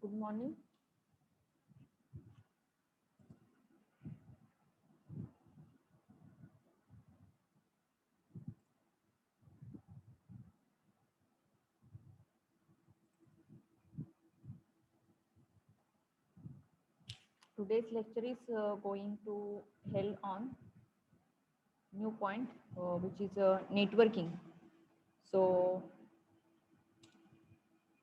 Good morning. Today's lecture is going to held on new point, which is networking. So,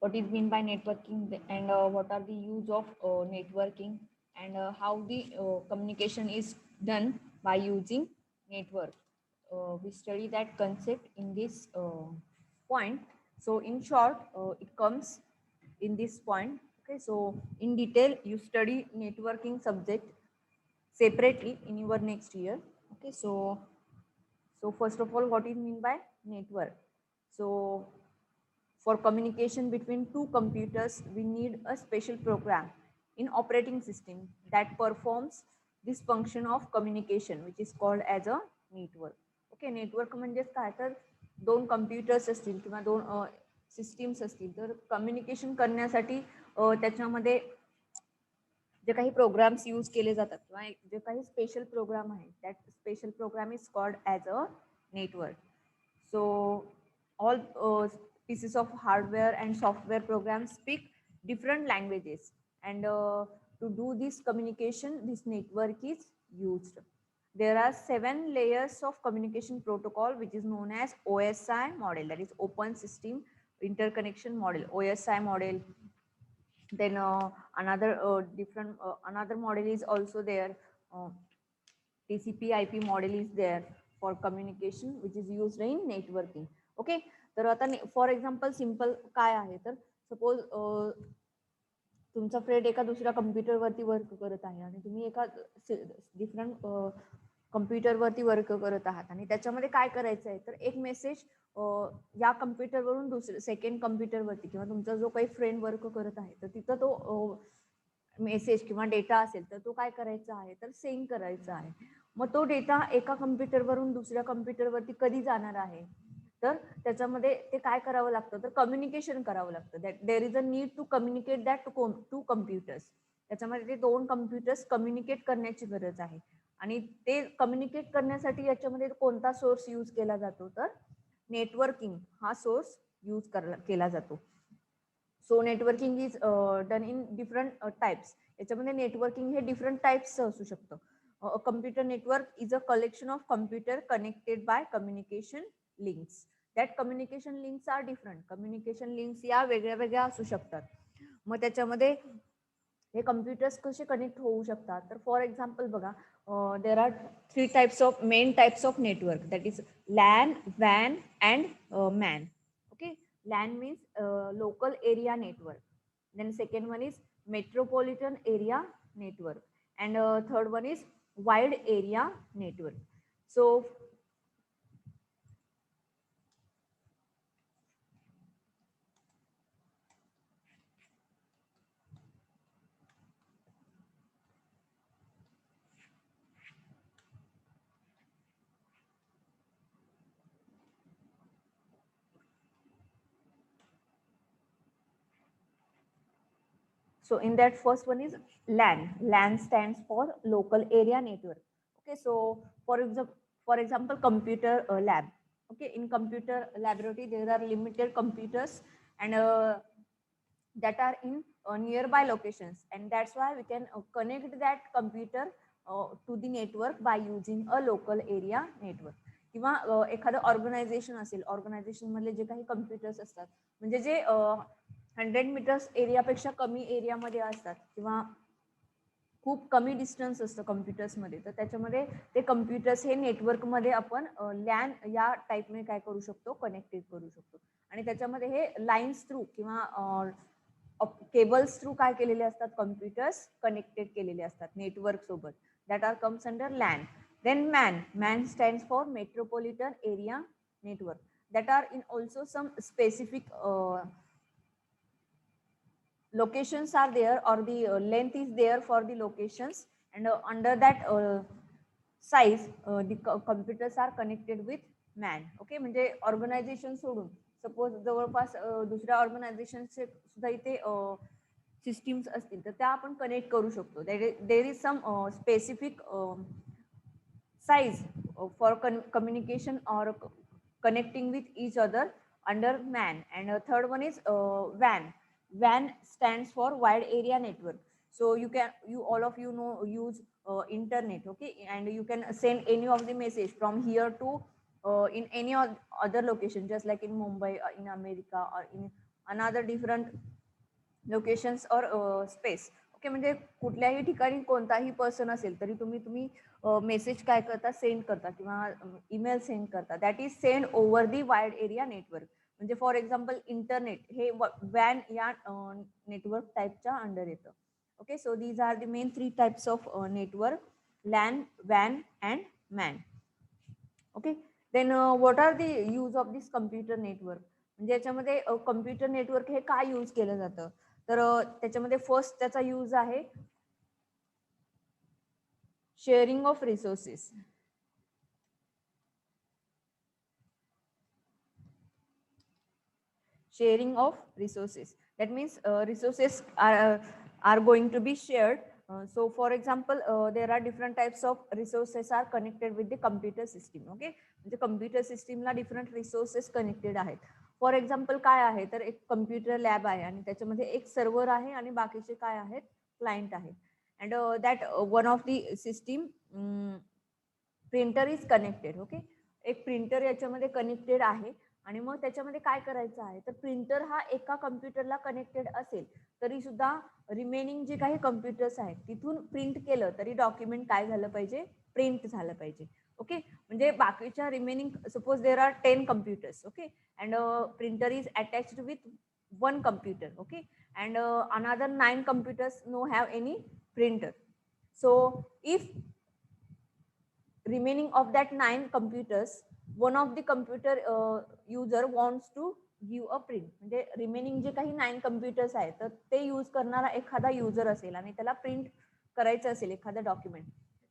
what is mean by networking, and what are the use of networking, and how the communication is done by using network. We study that concept in this point. So, in short, it comes in this point. Okay, so in detail, you study networking subject separately in your next year. Okay, so first of all, what is mean by network? So for communication between two computers, we need a special program in operating system that performs this function of communication, which is called as a network. Okay, network म्हणजेच काय तर दोन computers असतील किंवा दोन systems असतील तर communication करण्यासाठी त्याच्यामध्ये जे काही प्रोग्राम्स यूज केले जातात किंवा जे काही स्पेशल प्रोग्राम आहे that special program is called as a network. So all pieces of hardware and software programs speak different languages, and to do this communication this network is used. There are 7 layers of communication protocol which is known as OSI model, that is open system interconnection model, OSI model. Then another different another model is also there. TCP IP model is there for communication which is used in networking. Okay, तर आता for example simple काय आहे तर suppose तुमचा friend एका दुसऱ्या कम्प्युटरवरती work करत आहे आणि तुम्ही एका डिफरंट कम्प्युटरवरती वर्क करत आहात आणि त्याच्यामध्ये काय करायचं आहे तर एक मेसेज या कम्प्युटरवरून दुसऱ्या सेकंड कम्प्युटरवरती किंवा तुमचा जो काही फ्रेंड वर्क करत आहे तर तिथं तो मेसेज किंवा डेटा असेल तर तो काय करायचा आहे तर सेंड करायचा आहे. मग तो डेटा एका कम्प्युटरवरून दुसऱ्या कम्प्युटरवरती कधी जाणार आहे तर त्याच्यामध्ये ते काय करावं लागतं तर कम्युनिकेशन करावं लागतं. That there is a need to communicate that to computers. त्याच्यामध्ये ते दोन कम्प्युटर्स कम्युनिकेट करण्याची गरज आहे आणि ते कम्युनिकेट करण्यासाठी याच्यामध्ये कोणता सोर्स यूज केला जातो तर नेटवर्किंग हा सोर्स यूज केला जातो. So networking is done in different types. याच्यामध्ये नेटवर्किंग हे डिफरंट टाइप्स असू शकतं. Computer network is a collection of computer connected by communication links. That communication links are different. Communication links या वेगळ्या वेगळ्या असू शकतात. मग त्याच्यामध्ये हे कम्प्युटर्स कसे कनेक्ट होऊ शकतात तर फॉर एक्झाम्पल बघा, there are 3 types of main types of network, that is LAN, वॅन and MAN. Okay, LAN means local area network. Then second one is metropolitan area network, and third one is wide area network. So so in that first one is LAN. LAN stands for local area network. Okay, so for example computer lab. Okay, in computer laboratory there are limited computers, and that are in nearby locations, and that's why we can connect that computer to the network by using a local area network. किंवा एखादं organisation असेल, organisation मधले जे काही computers असतात म्हणजे जे 100 metres एरियापेक्षा कमी एरियामध्ये असतात किंवा खूप कमी डिस्टन्स असतं कम्प्युटर्समध्ये, तर त्याच्यामध्ये ते कम्प्युटर्स हे नेटवर्कमध्ये आपण लॅन या टाईपने काय करू शकतो कनेक्टेड करू शकतो. आणि त्याच्यामध्ये हे लाईन्स थ्रू किंवा केबल्स थ्रू काय केलेले असतात कम्प्युटर्स कनेक्टेड केलेले असतात नेटवर्क सोबत. That are comes under LAN. Then MAN. MAN stands for metropolitan area network, that are in also some specific locations are there, or the length is there for the locations, and under that size the computers are connected with man. Okay, म्हणजे organisation सोडून suppose जवळपास दुसऱ्या ऑर्गनायझेशनचे सुद्धा इथे systems असतील तर त्या आपण कनेक्ट करू शकतो. There is some specific size for communication or connecting with each other under man. And third one is WAN. WAN stands for wide area network. So you all of you know use internet, okay, and you can send any of the message from here to in any other location, just like in Mumbai or in America or in another different locations और space. Okay, म्हणजे कुठल्याही ठिकाणी कोणताही person असेल तरी तुम्ही message काय करता, सेंड करता किंवा ईमेल सेंड करता. That is send over the wide area network. म्हणजे फॉर एक्झाम्पल इंटरनेट हे वॅन या नेटवर्क टाईपच्या अंडर येतं. Okay, so these are the main 3 types of network: LAN, वॅन and MAN. Okay, then what are the use of this computer network. म्हणजे याच्यामध्ये computer network हे काय यूज केलं जातं, तर त्याच्यामध्ये फर्स्ट त्याचा यूज आहे sharing of resources. sharing of resources, that means resources are going to be shared. So for example there are different types of resources are connected with the computer system. Okay, म्हणजे computer system ला different resources connected आहेत. For example काय आहे तर एक computer lab आहे आणि त्याच्यामध्ये एक सर्व्हर आहे आणि बाकीचे काय आहेत, क्लायंट आहेत. And that one of the system printer is connected. Okay, एक प्रिंटर याच्यामध्ये कनेक्टेड आहे आणि मग त्याच्यामध्ये काय करायचं आहे तर प्रिंटर हा एका कम्प्युटरला कनेक्टेड असेल तरी सुद्धा रिमेनिंग जे काही कम्प्युटर्स आहेत तिथून प्रिंट केलं तरी डॉक्युमेंट काय झालं पाहिजे, प्रिंट झालं पाहिजे. ओके, म्हणजे बाकीच्या remaining suppose there are 10 computers. Okay, and printer is attached with 1 computer. Okay, and another 9 computers no have any printer. So if remaining of that 9 computers, one of the computer user wants to give a print. म्हणजे remaining जे काही 9 computers आहेत तर ते use करणारा एखादा user असेल आणि त्याला प्रिंट करायचं असेल एखादं डॉक्युमेंट,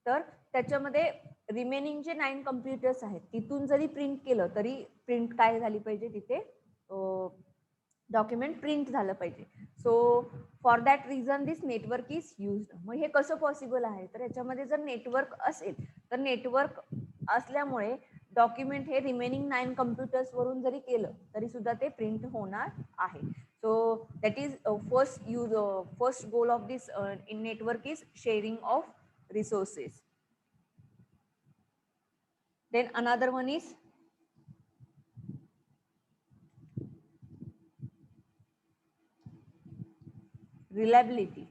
तर त्याच्यामध्ये रिमेनिंग जे 9 कम्प्युटर्स आहेत तिथून जरी प्रिंट केलं तरी प्रिंट काय झाली पाहिजे, तिथे डॉक्युमेंट प्रिंट झालं पाहिजे. So for that reason this network is used. मग हे कसं पॉसिबल आहे तर याच्यामध्ये जर नेटवर्क असेल तर नेटवर्क असल्यामुळे डॉक्युमेंट हे रिमेनिंग 9 कम्प्युटर्स वरून जरी केलं तरी सुद्धा ते प्रिंट होणार आहे. So that is first goal of this in network is sharing of resources. Then another one is reliability.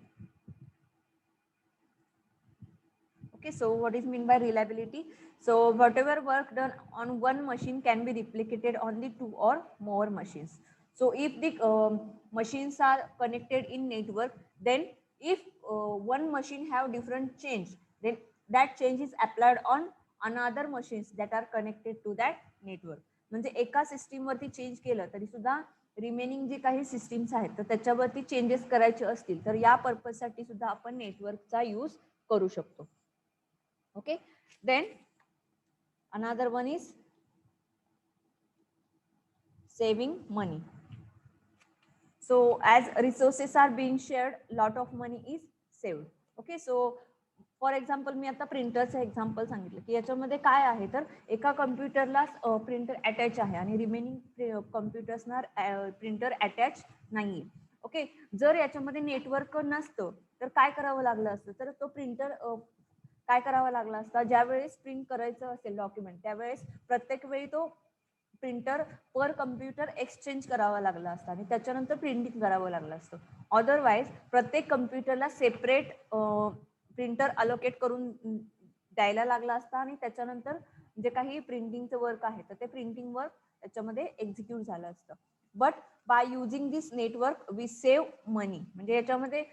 Okay, so what is mean by reliability? So whatever work done on one machine can be replicated on the 2 or more machines. So if the machines are connected in network, then if one machine have different change, then that change is applied on another machines that are connected to that network. म्हणजे एका system वरती change केलं तरी सुद्धा remaining जे काही systems आहेत तर त्याच्यावरती चेंजेस करायचे असतील तर या पर्पजसाठी सुद्धा आपण नेटवर्कचा यूज करू शकतो. Okay, then another one is saving money. So as resources are being shared, lot of money is saved. Okay, so for example मी आता प्रिंटरचं एक्झाम्पल सांगितलं की याच्यामध्ये काय आहे तर एका कम्प्युटरला प्रिंटर अटॅच आहे आणि रिमेनिंग कम्प्युटर्सना प्रिंटर अटॅच नाहीये. ओके, जर याच्यामध्ये नेटवर्क नसतं तर काय करावं लागलं असतं तर तो प्रिंटर काय करावा लागला असता, ज्यावेळेस प्रिंट करायचं असेल डॉक्युमेंट त्यावेळेस प्रत्येक वेळी तो प्रिंटर पर कम्प्युटर एक्सचेंज करावा लागला असता आणि त्याच्यानंतर प्रिंटिंग करावं लागलं असतं. अदरवाईज प्रत्येक कम्प्युटरला सेपरेट प्रिंटर अलोकेट करून द्यायला लागला असता आणि त्याच्यानंतर जे काही प्रिंटिंगचं वर्क आहे तर ते प्रिंटिंग वर्क त्याच्यामध्ये एक्झिक्यूट झालं असतं. But by using this network we save money. म्हणजे याच्यामध्ये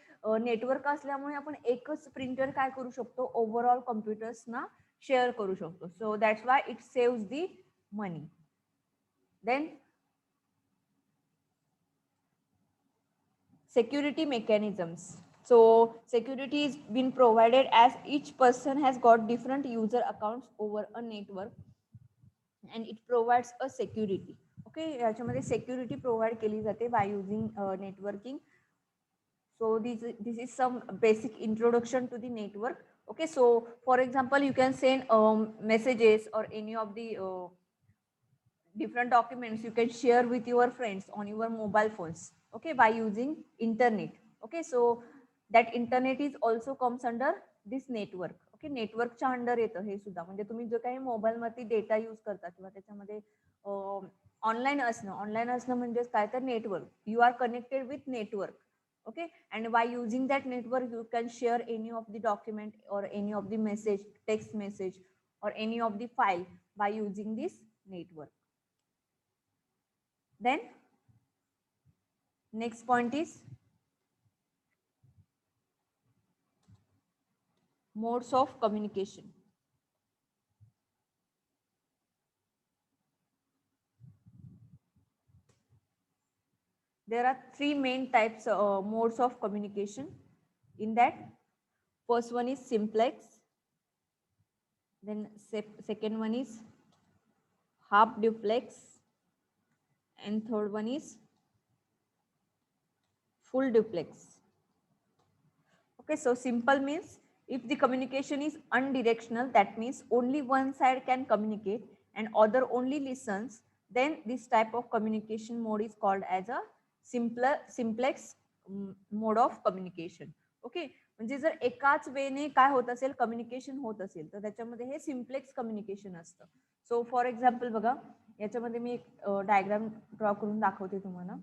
नेटवर्क असल्यामुळे आपण एकच प्रिंटर काय करू शकतो, ओव्हरऑल कम्प्युटर्सना शेअर करू शकतो. So that's why it saves the money. Then security mechanisms. So security is been provided as each person has got different user accounts over a network and it provides a security. Okay, याच्यामध्ये security provide केली जाते by using networking. So this is some basic introduction to the network. Okay, so for example, you can send messages or any of the different documents you can share with your friends on your mobile phones, okay, by using internet. Okay, so that internet is also comes under this network. Okay, नेटवर्कच्या under येतं हे सुद्धा, म्हणजे तुम्ही जो काही mobile मध्ये data use करता किंवा त्याच्यामध्ये ऑनलाईन असणं म्हणजे काय, तर network, you are connected with network. Okay, and by using that network you can share any of the document or any of the message, text message, or any of the file by using this network. Then next point is modes of communication. There are three main types modes of communication. In that, first one is simplex, then second one is half duplex, and third one is full duplex. Okay, so simple means if the communication is unidirectional, that means only one side can communicate and other only listens, then this type of communication mode is called as a simplex mode of communication. Okay, म्हणजे जर एकाच वेने काय होत असेल, communication होत असेल, तर त्याच्यामध्ये हे सिम्प्लेक्स कम्युनिकेशन असतं. सो फॉर एक्झाम्पल बघा, याच्यामध्ये मी एक डायग्राम ड्रॉ करून दाखवते तुम्हाला.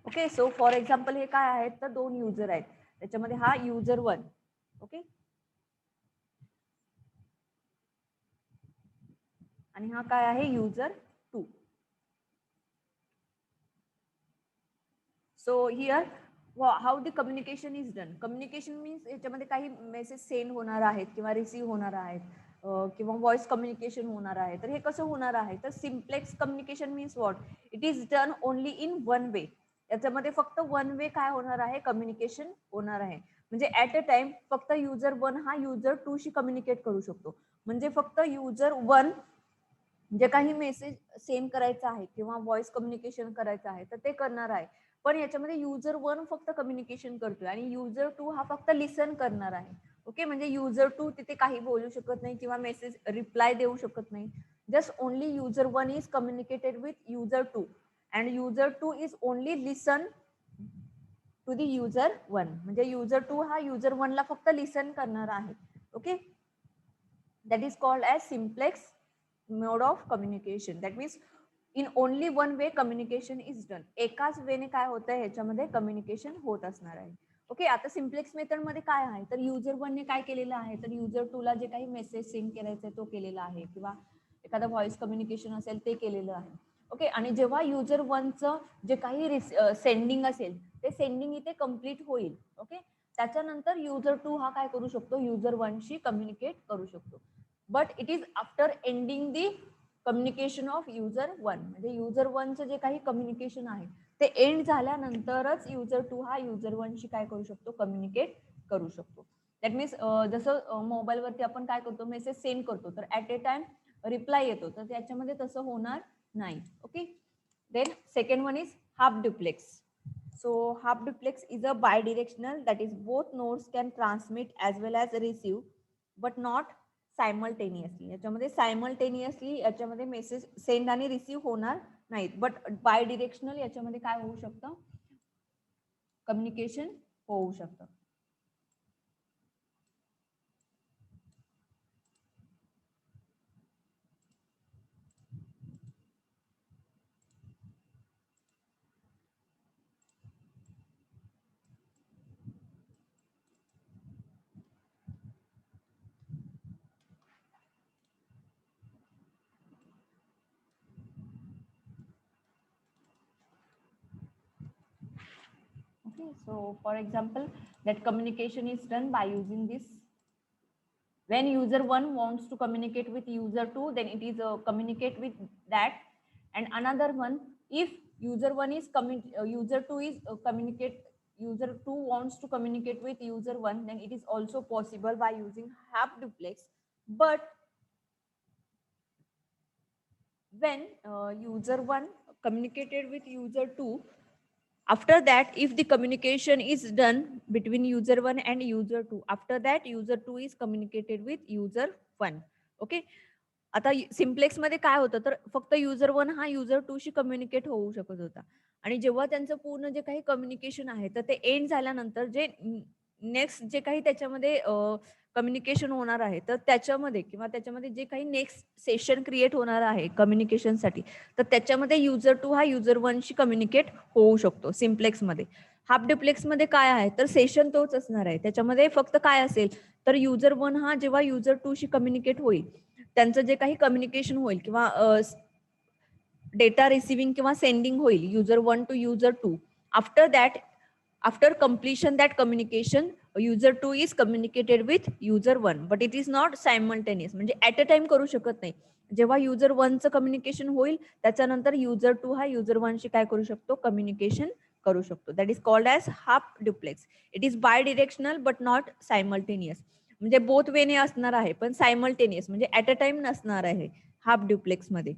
ओके, सो फॉर एक्झाम्पल हे काय आहेत, तर दोन युजर आहेत. त्याच्यामध्ये हा युजर 1. ओके, आणि हा काय आहे, user 2. So here how the communication is done. Communication means याच्यामध्ये काही मेसेज सेंड होणार आहेत किंवा रिसीव्ह होणार आहेत किंवा व्हॉइस कम्युनिकेशन होणार आहे. तर हे कसं होणार आहे, तर simplex communication means what, it is done only in one way. याच्यामध्ये फक्त वन वे काय होणार आहे, कम्युनिकेशन होणार आहे. म्हणजे ऍट अ टाइम फक्त युजर 1 हा युजर 2 शी कम्युनिकेट करू शकतो. म्हणजे फक्त युजर 1 जे काही मेसेज सेंड करायचा आहे किंवा व्हॉइस कम्युनिकेशन करायचं आहे तर ते करणार आहे. पण याच्यामध्ये युजर 1 फक्त कम्युनिकेशन करतोय आणि युजर 2 हा फक्त लिसन करणार आहे. ओके, म्हणजे युजर 2 तिथे काही बोलू शकत नाही किंवा मेसेज रिप्लाय देऊ शकत नाही. Just only user 1 is communicated with user 2 and user 2 is only listen to the user 1. म्हणजे युजर 2 हा युजर 1 ला फक्त लिसन करणार आहे. Okay, that is called as simplex mode of communication. That means in only one way communication is done. एकाच वेने काय होतं ह्याच्यामध्ये communication होत असणार आहे. ओके, आता सिम्प्लेक्स मेथड मध्ये काय आहे, तर युजर 1 ने काय केलेलं आहे, तर युजर 2 ला जे काही मेसेज सेंड करायचा आहे तो केलेला आहे किंवा एखादा व्हॉइस कम्युनिकेशन असेल ते केलेलं आहे. ओके, आणि जेव्हा युजर 1चं जे काही सेंडिंग असेल ते सेंडिंग इथे कम्प्लीट होईल. ओके, त्याच्यानंतर युजर 2 हा काय करू शकतो, युजर 1 शी कम्युनिकेट करू शकतो. But it is after ending the communication of user 1. म्हणजे युजर 1चं जे काही कम्युनिकेशन आहे ते एंड झाल्यानंतरच युजर 2 हा युजर 1 शी काय करू शकतो, कम्युनिकेट करू शकतो. दॅट मीन्स जसं मोबाईलवरती आपण काय करतो, मेसेज सेंड करतो तर ऍट ए टाइम रिप्लाय येतो, तर त्याच्यामध्ये तसं होणार नाही. Okay, then second one is half duplex. So half duplex is a bidirectional, that is both nodes can transmit as well as receive but not simultaneously. याच्यामध्ये simultaneously याच्यामध्ये message send आणि receive होणार नाहीत, बट बाय डिरेक्शनल याच्यामध्ये काय होऊ शकतं, communication होऊ शकतं. Okay, so for example, that communication is done by using this. When user 1 wants to communicate with user 2, then it is communicate with that. And another one, if user 1 is user 2 is communicate user 2 wants to communicate with user 1, then it is also possible by using half duplex. But when user 1 communicated with user 2, after that, if the communication is done between user 1 and user 2, after that user 2 is communicated with user 1. Okay, आता simplex मध्ये काय होतं, तर फक्त user 1 हा user 2 she communicate होऊ शकत होता. आणि जेव्हा त्यांचं पूर्ण जे काही कम्युनिकेशन आहे तर ते एंड झाल्यानंतर जे नेक्स्ट जे काही त्याच्यामध्ये कम्युनिकेशन होणार आहे, तर त्याच्यामध्ये किंवा त्याच्यामध्ये जे काही नेक्स्ट सेशन क्रिएट होणार आहे कम्युनिकेशनसाठी, तर त्याच्यामध्ये युजर 2 हा युजर 1 शी कम्युनिकेट होऊ शकतो सिम्प्लेक्स मध्ये. हाफ डुप्लेक्स मध्ये काय आहे, तर सेशन तोच असणार आहे. त्याच्यामध्ये फक्त काय असेल, तर युजर 1 हा जेव्हा युजर 2 शी कम्युनिकेट होईल, त्यांचं जे काही कम्युनिकेशन होईल किंवा डेटा रिसिव्हिंग किंवा सेंडिंग होईल user 1 to user 2, after that, after completion that communication, user 2 is communicated with user 1, but it is not simultaneous. म्हणजे ऍट अ टाइम करू शकत नाही. जेव्हा युजर 1 चं कम्युनिकेशन होईल त्याच्यानंतर युजर 2 हा युजर 1 शी काय करू शकतो, कम्युनिकेशन करू शकतो. That is called as half duplex. It is by directional but not simultaneous. म्हणजे बोथ वेने असणार आहे पण सायमल्टेनियस म्हणजे ऍट अ टाइम नसणार आहे हाफ डुप्लेक्स मध्ये.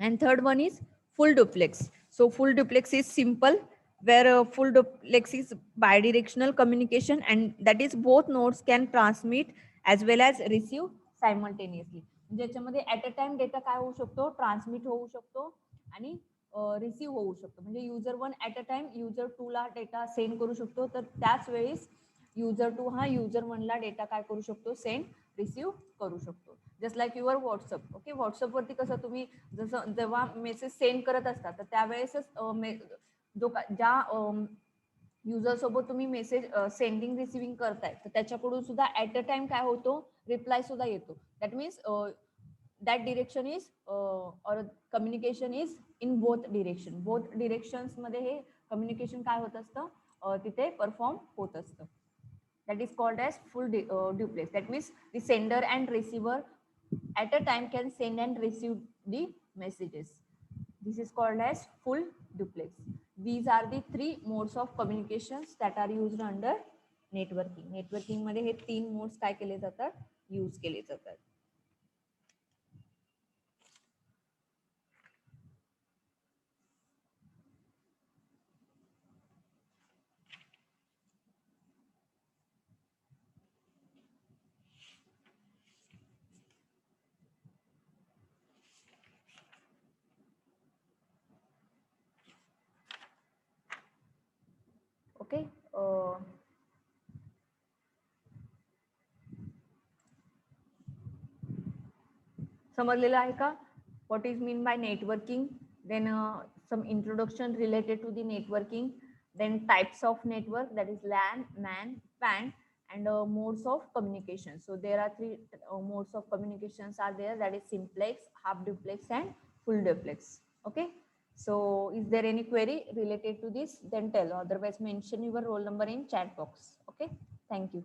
And third one is full duplex. So full duplex is simple, where full duplex is bidirectional communication, and that is both nodes can transmit as well as receive simultaneously. ज्याच्यामध्ये at a time data काय होऊ शकतो, transmit होऊ शकतो आणि receive होऊ शकतो. म्हणजे user 1 at a time user 2 ला डेटा सेंड करू शकतो, तर त्याच वेळेस युजर 2 हा युजर 1 ला डेटा काय करू शकतो, सेंड रिसीव्ह करू शकतो. Just like your WhatsApp. Okay, व्हॉट्सअपवरती कसं तुम्ही जसं जेव्हा मेसेज सेंड करत असतात तर त्यावेळेसच जो ज्या युजर सोबत तुम्ही मेसेज सेंडिंग रिसिव्हिंग करताय तर त्याच्याकडून सुद्धा ऍट अ टाइम काय होतो, रिप्लाय सुद्धा येतो. That means that direction is or communication is in both direction. Both directions मध्ये हे कम्युनिकेशन काय होत असतं, तिथे परफॉर्म होत असतं. That is called as full duplex. That means the sender and receiver at a time can send and receive the messages. This is called as full duplex. These are the three modes of communications that are used under networking. Networking मध्ये हे 3 modes काय केले जातात, use केले जातात. Okay, समजलेलं आहे का? What is mean by networking, then some introduction related to the networking, then types of network, that is LAN, MAN, PAN, and modes of communication. So there are 3 modes of communications are there, that is simplex, half duplex, and full duplex. Okay, so is there any query related to this? Then tell, otherwise mention your roll number in chat box. Okay, thank you.